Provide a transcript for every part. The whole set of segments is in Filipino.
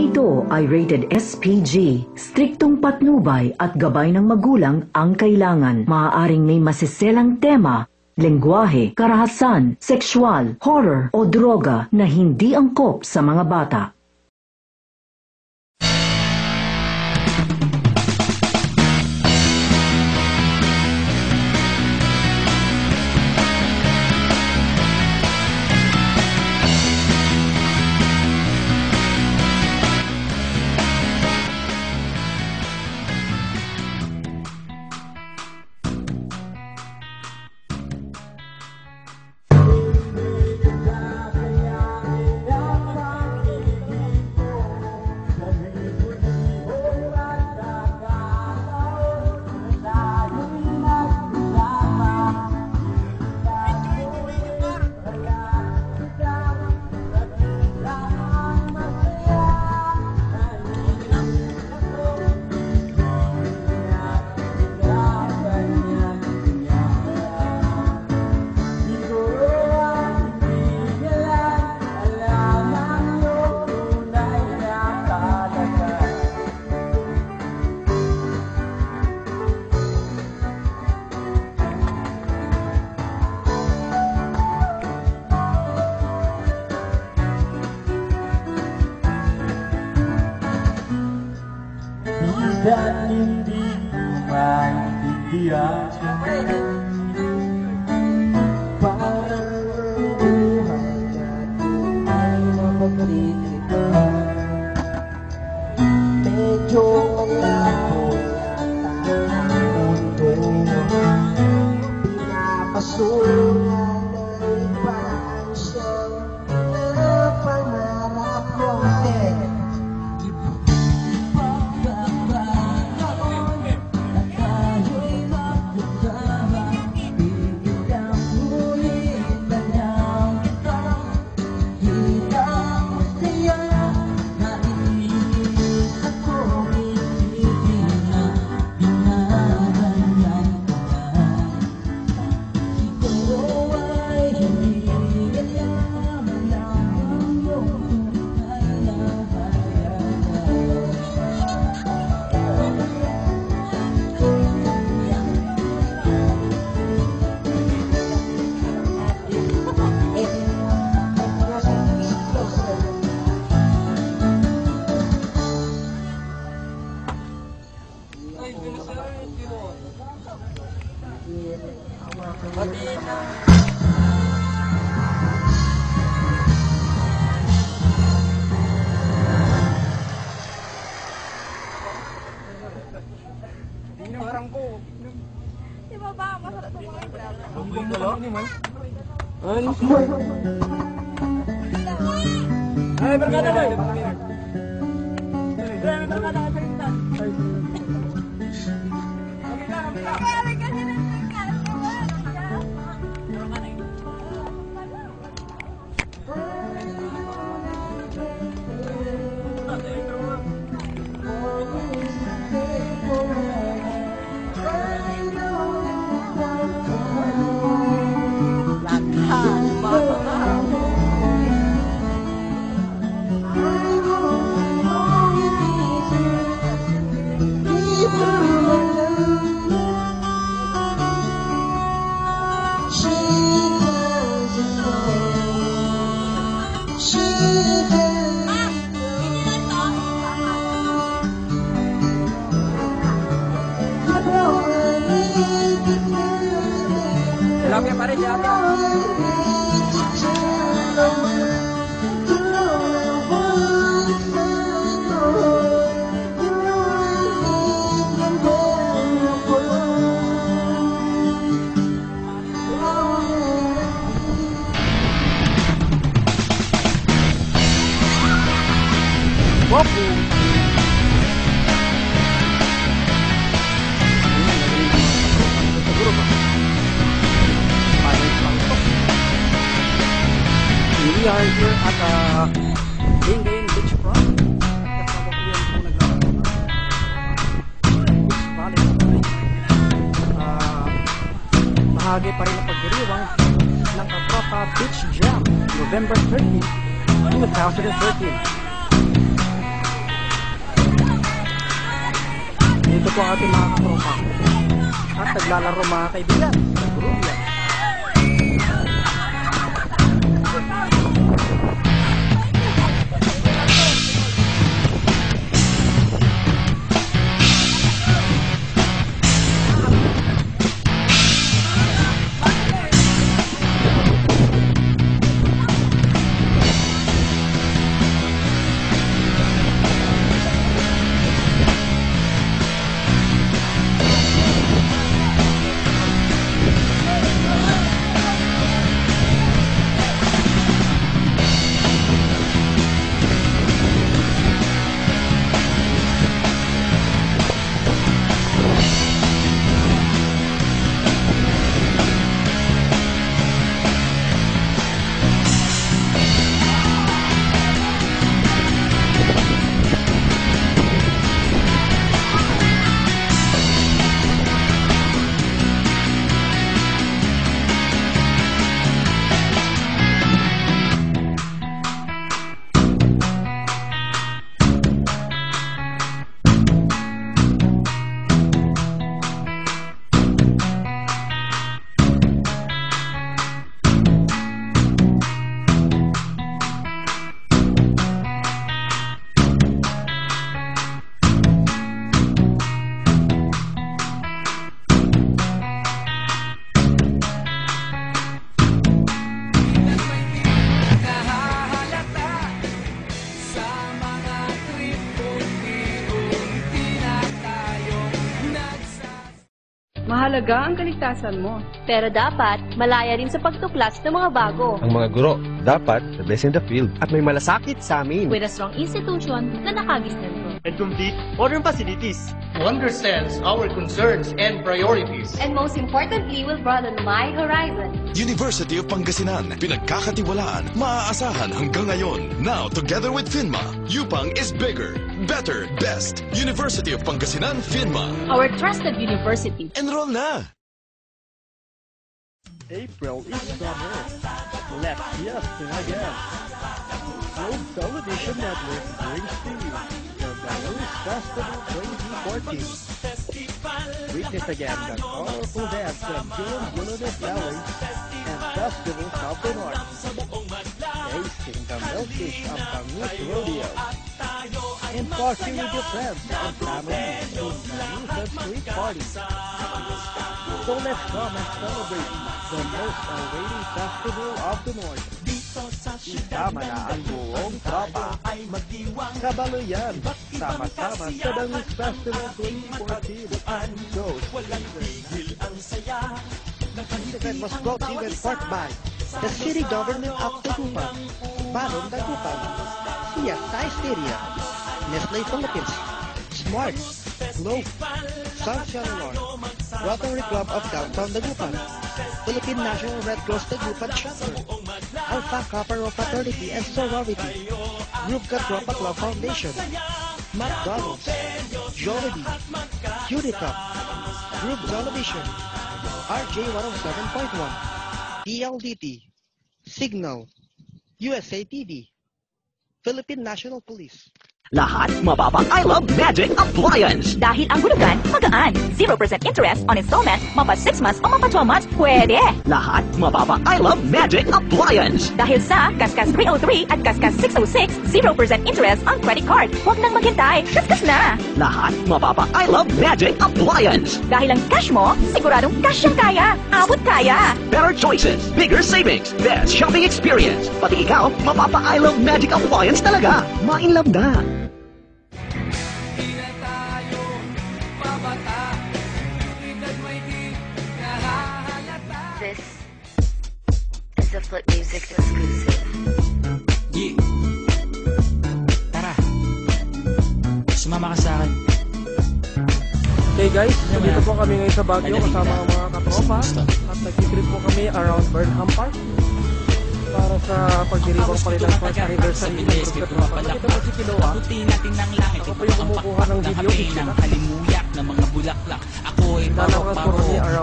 ito ay rated SPG. Striktong patnubay at gabay ng magulang ang kailangan. Maaaring may masiselang tema, lengguwahe, karahasan, sexual, horror o droga na hindi angkop sa mga bata. Dan hindi maintindihan parang buhay na tunay na maglilipan. Medyo malabo yata ang mundo, pinapasungan ay parang siyang pangarap kong Ay, berkata boy. Berkata cerita. Lagi pare jatuh. We are here at Lingayen Beach Front. Bahagi pa rin ang pagdiriwang ng Katropa Beach Jam, November 13, 2013. Dito po ang ating mga katropa. At naglalaro mga kaibigan. Buruya. Mahalaga ang kaligtasan mo. Pero dapat, malaya rin sa pagtuklas ng mga bago. Ang mga guro, dapat the best in the field. At may malasakit sa amin. With a strong institution na nakagisnan and complete modern facilities who understands our concerns and priorities. And most importantly, will broaden my horizon. University of Pangasinan, pinagkakatiwalaan, maaasahan hanggang ngayon. Now, together with FINMA, UPang is bigger, better, best. University of Pangasinan, FINMA. Our trusted university. Enroll na! April is summer. Let's sing again. Globe Television Network brings to you the Belarus Festival 2014. Witness again the colorful dance of June Guludet Valley and Festival South the North. Tasting the milkfish of Pangut Rodeo. And party with your friends and family in the Newford Street Party. So let's come and celebrate the most awaiting festival of the North. Isama na ang buong tropa. Sa Baluyan, sama-sama sa Belarus Festival 2014. So, this event was brought to you in part by the City Government of Dagupan, Barong Dagupan, Siesta Styria, Nestle Philippines, Smart, Globe, Sun Cellular, Rotary Club of Downtown Dagupan, Philippine National Red Cross Dagupan Chapter, Alpha Kappa Rho Fraternity and Sorority, Group Katropa Club Foundation, McDonald's, Jollibee, Unitop, Group Television, RJ 107.1, DLDT, Signal, USA TV, Philippine National Police. Lahat mababa I Love Magic Appliance. Dahil ang hulugan, magaan. 0% interest on installment, mapa 6 months o mapa 12 months, pwede. Lahat mababa I Love Magic Appliance. Dahil sa Kaskas 303 at Kaskas 606, 0% interest on credit card. Huwag nang maghintay, kaskas na. Lahat mababa I Love Magic Appliance. Dahil ang cash mo, siguradong cash ang kaya. Abot kaya. Better choices, bigger savings, best shopping experience. Pati ikaw, mapapa I Love Magic Appliance talaga. Ma-in-love na. This is a Flip Music exclusive. Yeah. Tara. Sumama ka sa akin. Okay guys, dito po kami ngayon sa Baguio kasama ang mga katropa. At nag-trip po kami around Burnham Park para sa pagdiriwang palitan po sa anniversary ng Group Katropa. Nakita mo si Kiloa. Ako po yung kumukuha ng video ng halimuyak ng mga bulaklak. Ako ay paro-paro,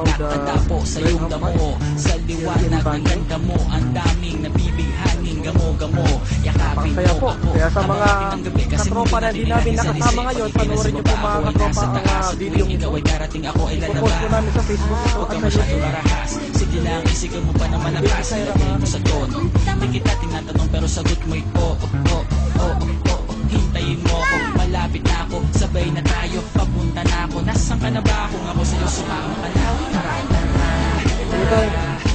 nakatanda po sa iyong damo. Sa liwanag ng ganda mo, ang daming nabibighaning gamo-gamo. Yakapin Kaya po, kaya sa mga katropa na hindi namin nakasama ngayon, panoorin niyo po mga katropa ang video ito. Ipopost ko namin sa Facebook ito at sa YouTube. Sige lang, isigaw mo pa na malakas. Ilagay mo sa tono. Hindi kita tinatanong pero sagot mo'y oo. Hintayin mo ako, malapit na ako. Sabay na tayo, papunta na ako. Nasaan ka na ba? Kung ako sa'yo sumama ka na.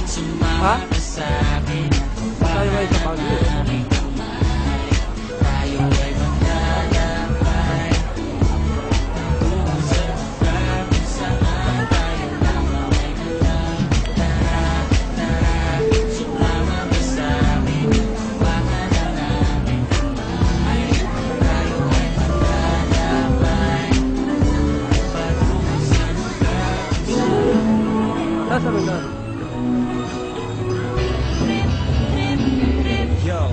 Sumama ka sa'kin. Tayo may sa Baguio. Tayo ay maglalakbay. Kung saan tayo lamang ay walang tara. Sumama ka sa'kin. Bahala namin buhay. Tayo ay maglalakbay. Patungo sa lugar. Nasa lugar. Yo,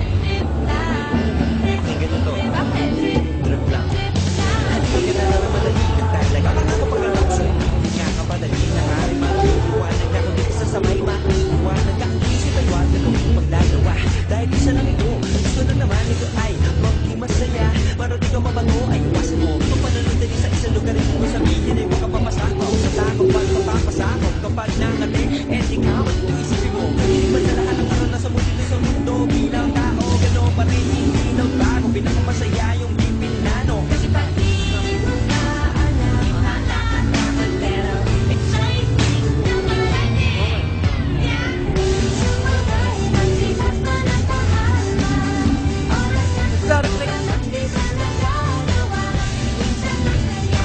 ang ganito. Drip lang. Hindi ka na madali. Talaga ka na kapag nalakso. Hindi nga kapadali na hari maliwanag ako dito sa samay maliwanag ka. Isip ay wag na kung magdagawa. Dahil isa lang ito. Gusto na naman ito ay maging masaya. Marating ka mabango ay iwasan mo. Kung pananandali sa isang lugar ay kung sabihin ay makapapasakot. Sa takot pagpapapasakot. Kapag nangating, eh di ka mag-iisipin mo. Hindi ba sa lahat ng araw na sa mundo sa mundo bilang tao, gano'n pa rin hindi nagbago. Pinakamasaya yung di pinano. Kasi pati mo na alam, nakakatakot pero exciting na magaling. Sumabay, magsipas na ng pahasma. Oras na sa hindi ba nagagawa? Minsan masaya,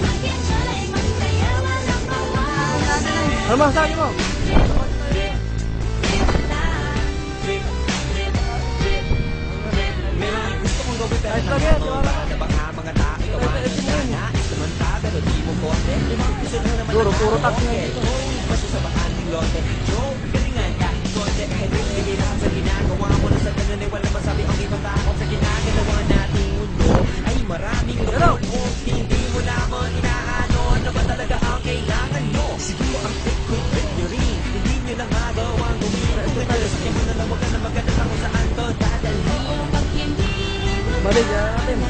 mag-enjoy, masaya, walang bawas. Ano masasabi mo? Ayos lang yan, baka mga tao nais naman ta, pero di mo kote. Gusto lang naman Puro taxi nga dito. Basta sa bakan ng lote. Joe, galingan ka, konti. Kahit hindi na sa ginagawa mo na sa ganun ay wala masabi ang ibang tao sa ginagawa nating mundo. Ay maraming lupot, hindi mo naman inaano na ba talaga ang kailangan nyo. Siguro ang equipment nyo rin, hindi nyo lang magawang gumira. Pero sa mo na lang wag ka na maganda kung saan to dadalhin. Pag hindi Balik yan natin.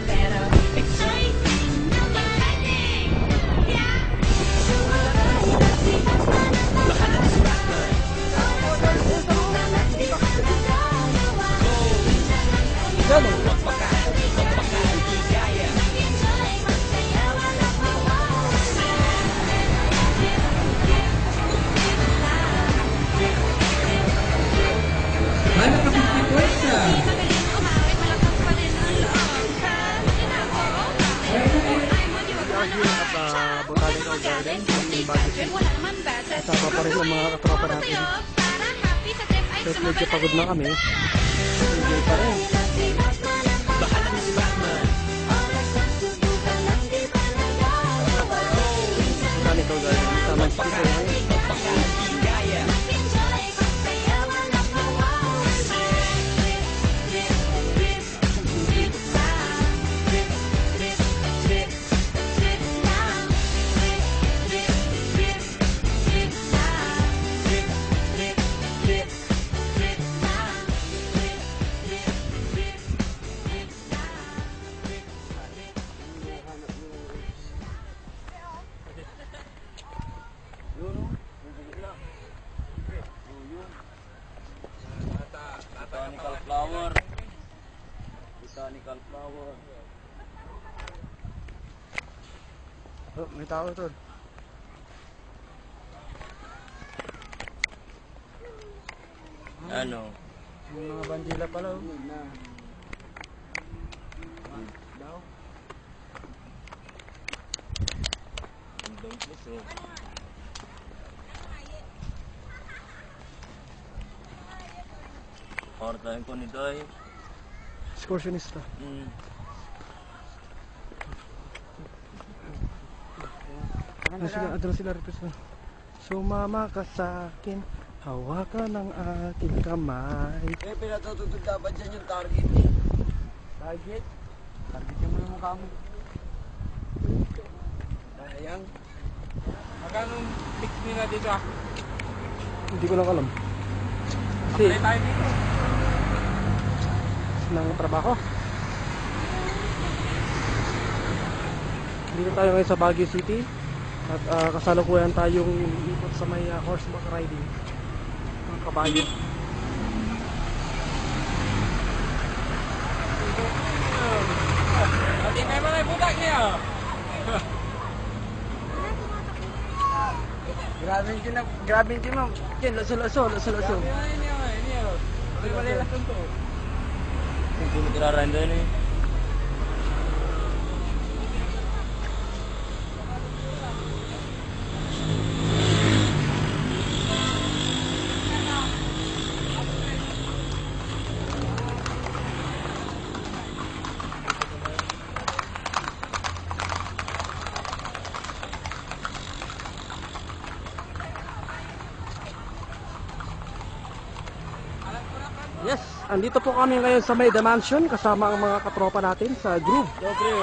pero exciting na magaling. Bahala na si Batman. Gano'n. Magpakaligaya. Ano ka pagpipwesta? Botanical Garden. Kasama pa rin ang mga katropa natin. Kahit medyo pagod na kami, enjoy pa rin. Bahala na si Batman. Botanical Garden. Kasama ang speaker ngayon. Magpakaligaya. Botanical flower. Oh, may tao ito. Ano? Yung mga bandila pala. Oh. Ortahin ko nito ay. Excursionista. Ano sila represent? Sumama ka sa akin, hawakan ng aking kamay. Eh, pinatututod dapat dyan yung target eh. Target? Target yung mga mukha mo. Sayang. Hindi ko lang alam. Kasi ng trabaho. Dito tayo ngayon sa Baguio City at kasalukuyan tayong ikot sa may horseback riding ng kabayo. Grabe din ma'am. Yan, laso. Yes, andito po kami ngayon sa May The Mansion kasama ang mga katropa natin sa Groove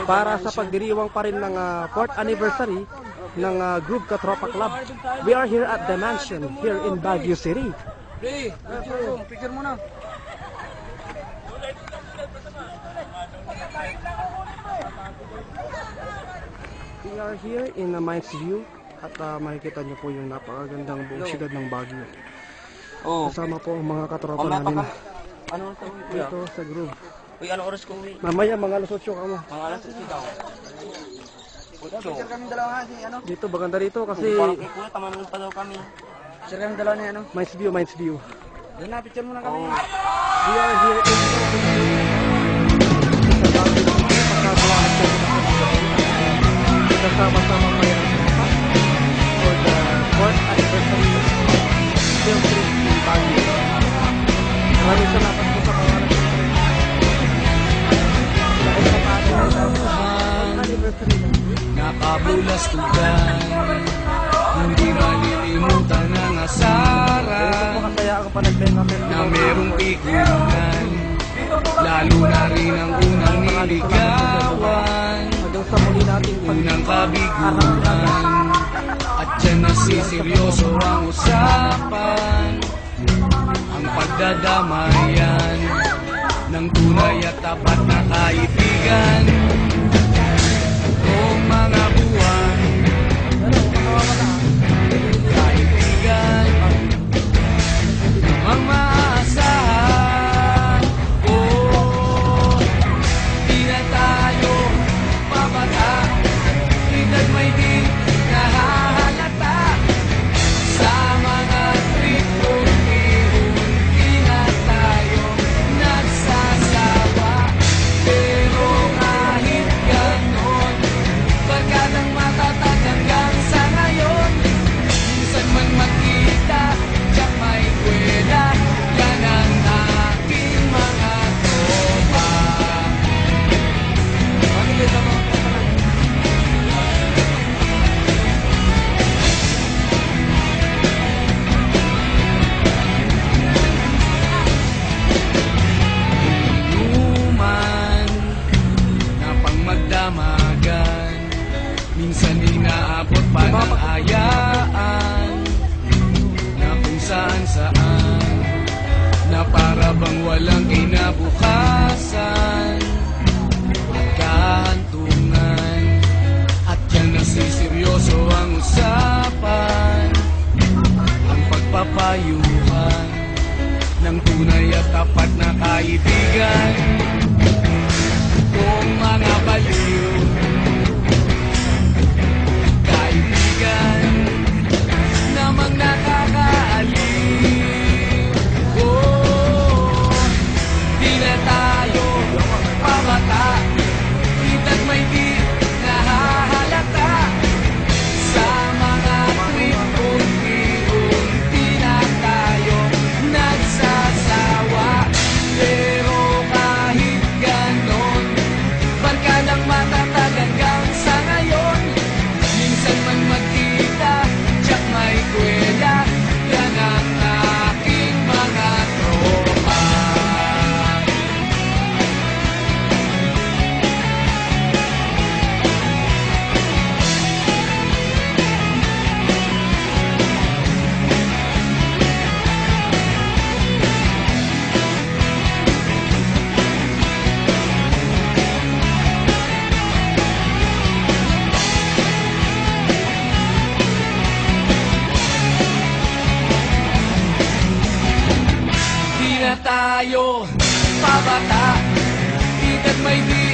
para sa pagdiriwang pa rin ng 4th anniversary ng Groove Katropa Club. We are here at The Mansion here in Baguio City. Picture mo na. We are here in Mines View at makikita niyo po yung napakagandang buong siyudad ng Baguio. Kasama po ang mga katropa namin dito sa Groove. Uy, ano oras ko uwi? Mamaya mga alas 8 ka mo. Mga alas 8 daw. 8. Kami dalawa nga si ano? Dito, maganda rito kasi Parang kay kuya, tamamin pa daw kami. Picture kami dalawa ni ano? Mines View. Doon na, picture muna kami. We are here in sa Baguio City. Kasama-sama kayo ng tropa for the 4th anniversary film trip in Baguio. Maraming salamat po sa mga nag-trip. Dahil sa anniversary nakabulastugan, hindi malilimutan ang asara na merong pigunan, lalo na rin ang unang niligawan, unang kabiguan, at dyan nasiseryoso ang usapan, ang pagdadamayan ng tunay at tapat na kaibigan. Noong mga buwan, kaibigan, namang maaasahan. Di na tayo papata, edad may di nahahalata. Sa mga trip unti-unti na tayo nagsasawa. Pero kahit ganon, barkadang matatag hanggang sa ngayon. Minsan man magkita, tiyak may kwela, yan ang aking mga tropa. Inuman na pang magdamagan, minsan inaabot pa ng ayaan, na kung saan-saan, na para bang walang kinabukasan at kahantungan. At yan nasiseryoso ang usapan, ang pagpapayuhan ng tunay at tapat na kaibigan. Kung mga baliw, kaibigan, namang nakakaaliw. Di na tayo pamata, edad may di nahahalata. Sa mga trip unti-unti na tayo nagsasawa. Pero kahit ganon, barkadang matatag tayo pabata, edad may di